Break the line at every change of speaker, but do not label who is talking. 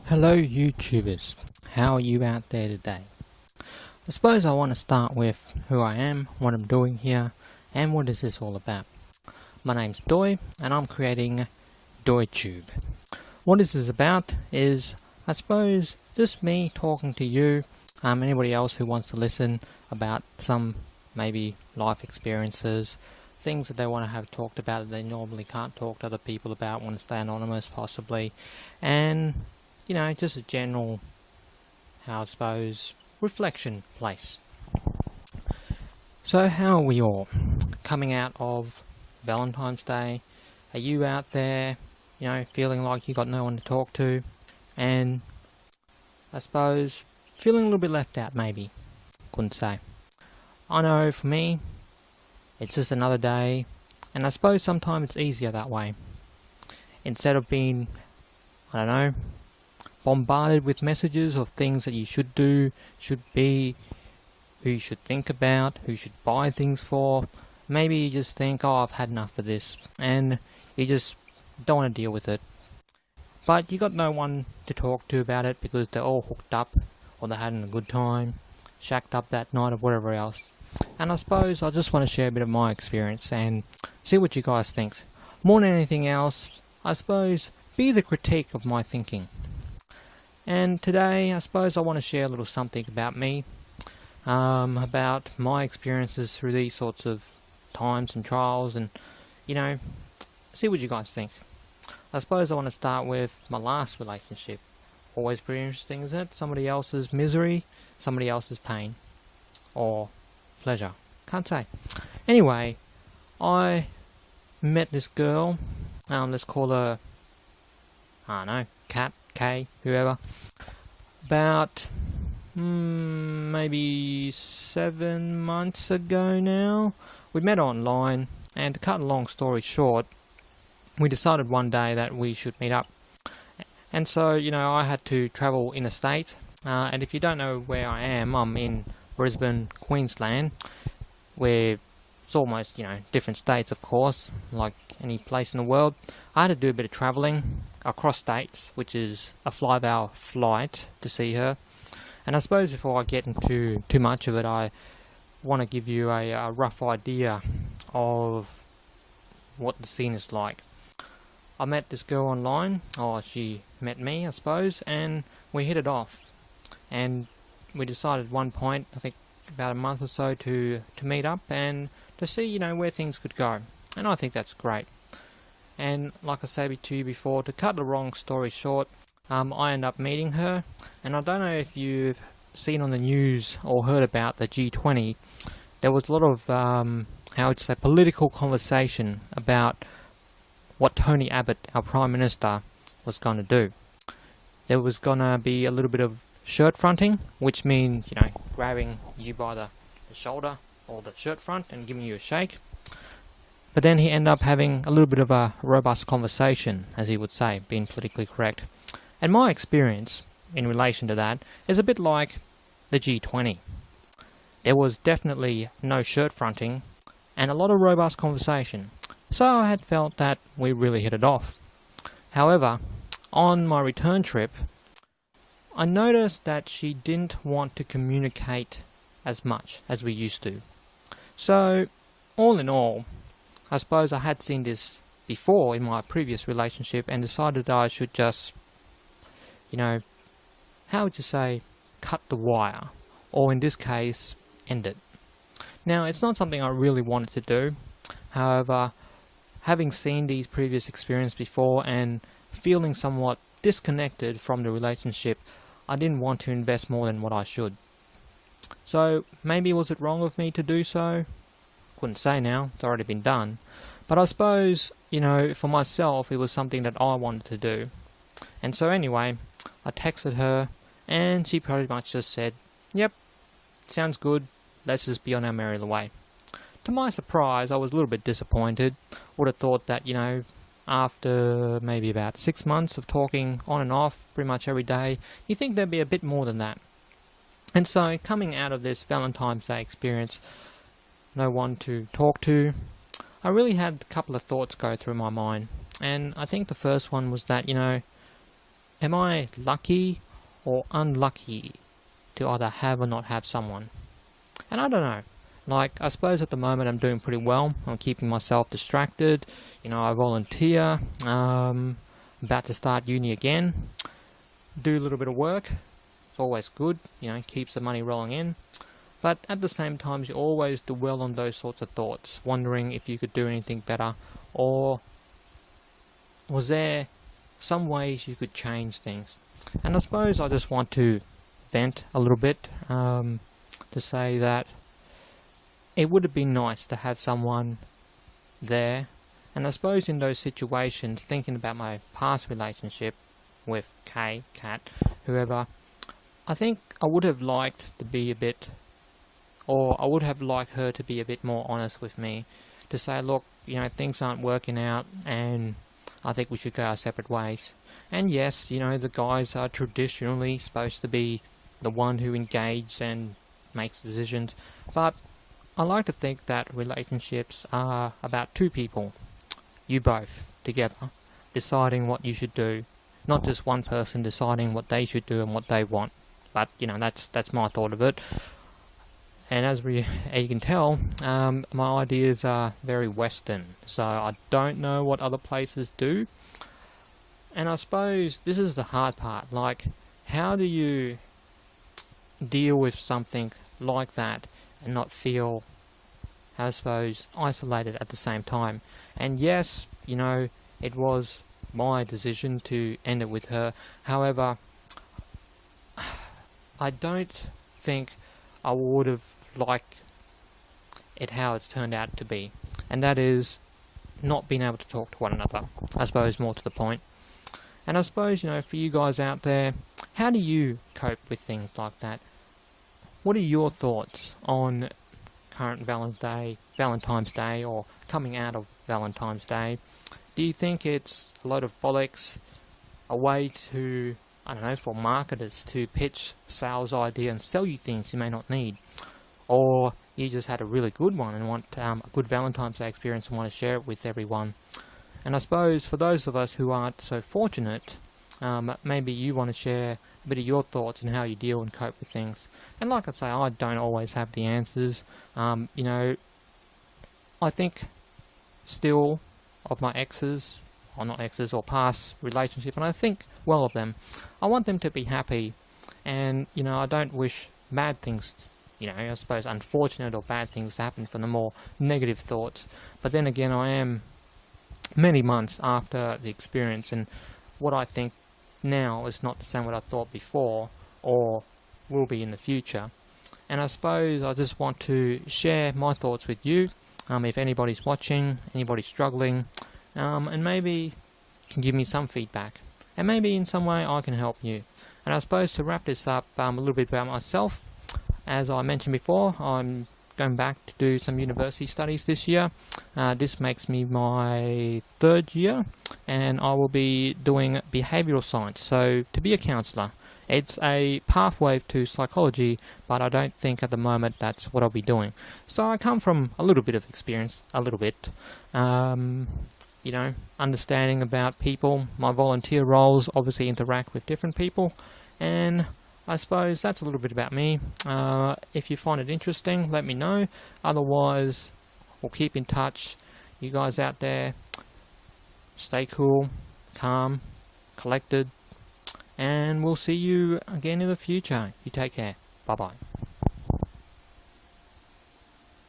Hello YouTubers, how are you out there today? I suppose I want to start with who I am, what I'm doing here, and what is this all about. My name's Doy, and I'm creating DoyTube. What this is about is, I suppose, just me talking to you, anybody else who wants to listen about some maybe life experiences, things that they want to have talked about that they normally can't talk to other people about, want to stay anonymous possibly, and you know, just a general, how I suppose, reflection place. So how are we all? Coming out of Valentine's Day, are you out there, you know, feeling like you got no one to talk to, and I suppose, feeling a little bit left out maybe? Couldn't say. I know for me, it's just another day, and I suppose sometimes it's easier that way. Instead of being, I don't know, bombarded with messages of things that you should do, should be, who you should think about, who you should buy things for. Maybe you just think, oh, I've had enough of this, and you just don't want to deal with it. But you got no one to talk to about it because they're all hooked up, or they're having a good time, shacked up that night or whatever else. And I suppose I just want to share a bit of my experience and see what you guys think. More than anything else, I suppose, be the critique of my thinking. And today, I suppose I want to share a little something about me, about my experiences through these sorts of times and trials, and, you know, see what you guys think. I suppose I want to start with my last relationship. Always pretty interesting, isn't it? Somebody else's misery, somebody else's pain, or pleasure. Can't say. Anyway, I met this girl, let's call her, I don't know, Kat, K, whoever, about maybe 7 months ago now. We met online, and to cut a long story short, we decided one day that we should meet up. And so, you know, I had to travel interstate, and if you don't know where I am, I'm in Brisbane, Queensland, where it's almost, you know, different states, of course, like any place in the world. I had to do a bit of travelling across states, which is a 5-hour flight to see her. And I suppose before I get into too much of it, I want to give you a rough idea of what the scene is like. I met this girl online, or she met me, I suppose, and we hit it off. And we decided at one point, I think about a month or so, to meet up and to see, you know, where things could go. And I think that's great. And like I said to you before, to cut the long story short, I ended up meeting her, and I don't know if you've seen on the news or heard about the G20. There was a lot of, how would you say, political conversation about what Tony Abbott, our Prime Minister, was going to do. There was going to be a little bit of shirt fronting, which means, you know, grabbing you by the shoulder or the shirt front and giving you a shake. But then he ended up having a little bit of a robust conversation, as he would say, being politically correct. And my experience in relation to that is a bit like the G20. There was definitely no shirt fronting and a lot of robust conversation. So I had felt that we really hit it off. However, on my return trip, I noticed that she didn't want to communicate as much as we used to. So, all in all, I suppose I had seen this before in my previous relationship and decided that I should just, you know, how would you say, cut the wire, or in this case, end it. Now, it's not something I really wanted to do. However, having seen these previous experiences before and feeling somewhat disconnected from the relationship, I didn't want to invest more than what I should. So, maybe was it wrong of me to do so? Couldn't say now, it's already been done. But I suppose, you know, for myself, it was something that I wanted to do. And so anyway, I texted her, and she pretty much just said, yep, sounds good, let's just be on our merry way. To my surprise, I was a little bit disappointed. Would have thought that, you know, after maybe about 6 months of talking on and off pretty much every day, you think there'd be a bit more than that. And so, coming out of this Valentine's Day experience, no one to talk to, I really had a couple of thoughts go through my mind. And I think the first one was that, you know, am I lucky or unlucky to either have or not have someone? And I don't know. Like, I suppose at the moment I'm doing pretty well. I'm keeping myself distracted. You know, I volunteer. About to start uni again. Do a little bit of work. It's always good. You know, keeps the money rolling in. But at the same time, you always dwell on those sorts of thoughts, wondering if you could do anything better, or was there some ways you could change things. And I suppose I just want to vent a little bit, to say that it would have been nice to have someone there. And I suppose in those situations, thinking about my past relationship with Kay, Kat, whoever, I think I would have liked to be a bit, or I would have liked her to be a bit more honest with me, to say, look, you know, things aren't working out and I think we should go our separate ways. And yes, you know, the guys are traditionally supposed to be the one who engages and makes decisions, but I like to think that relationships are about two people, you both, together, deciding what you should do, not just one person deciding what they should do and what they want. But, you know, that's my thought of it. And as you can tell, my ideas are very Western, so I don't know what other places do. And I suppose this is the hard part, like, how do you deal with something like that and not feel, I suppose, isolated at the same time? And yes, you know, it was my decision to end it with her. However, I don't think I would have liked it how it's turned out to be, and that is not being able to talk to one another, I suppose, more to the point. And I suppose, you know, for you guys out there, how do you cope with things like that? What are your thoughts on current Valentine's Day, or coming out of Valentine's Day? Do you think it's a load of bollocks, a way to, I don't know, for marketers to pitch sales idea and sell you things you may not need? Or you just had a really good one and want a good Valentine's Day experience and want to share it with everyone? And I suppose for those of us who aren't so fortunate, maybe you want to share a bit of your thoughts on how you deal and cope with things. And like I say, I don't always have the answers. You know, I think still of my exes, or not exes, or past relationship, and I think well of them. I want them to be happy, and, you know, I don't wish bad things, you know, I suppose unfortunate or bad things to happen from the more negative thoughts. But then again, I am many months after the experience, and what I think now is not the same what I thought before, or will be in the future. And I suppose I just want to share my thoughts with you, if anybody's watching, anybody's struggling, and maybe can give me some feedback, and maybe in some way I can help you. And I suppose to wrap this up, a little bit about myself. As I mentioned before, I'm going back to do some university studies this year. This makes me my third year, and I will be doing behavioural science, so to be a counsellor. It's a pathway to psychology, but I don't think at the moment that's what I'll be doing. So I come from a little bit of experience, you know, understanding about people. My volunteer roles obviously interact with different people, and I suppose that's a little bit about me. If you find it interesting, let me know. Otherwise, we'll keep in touch. You guys out there, stay cool, calm, collected, and we'll see you again in the future. You take care. Bye-bye.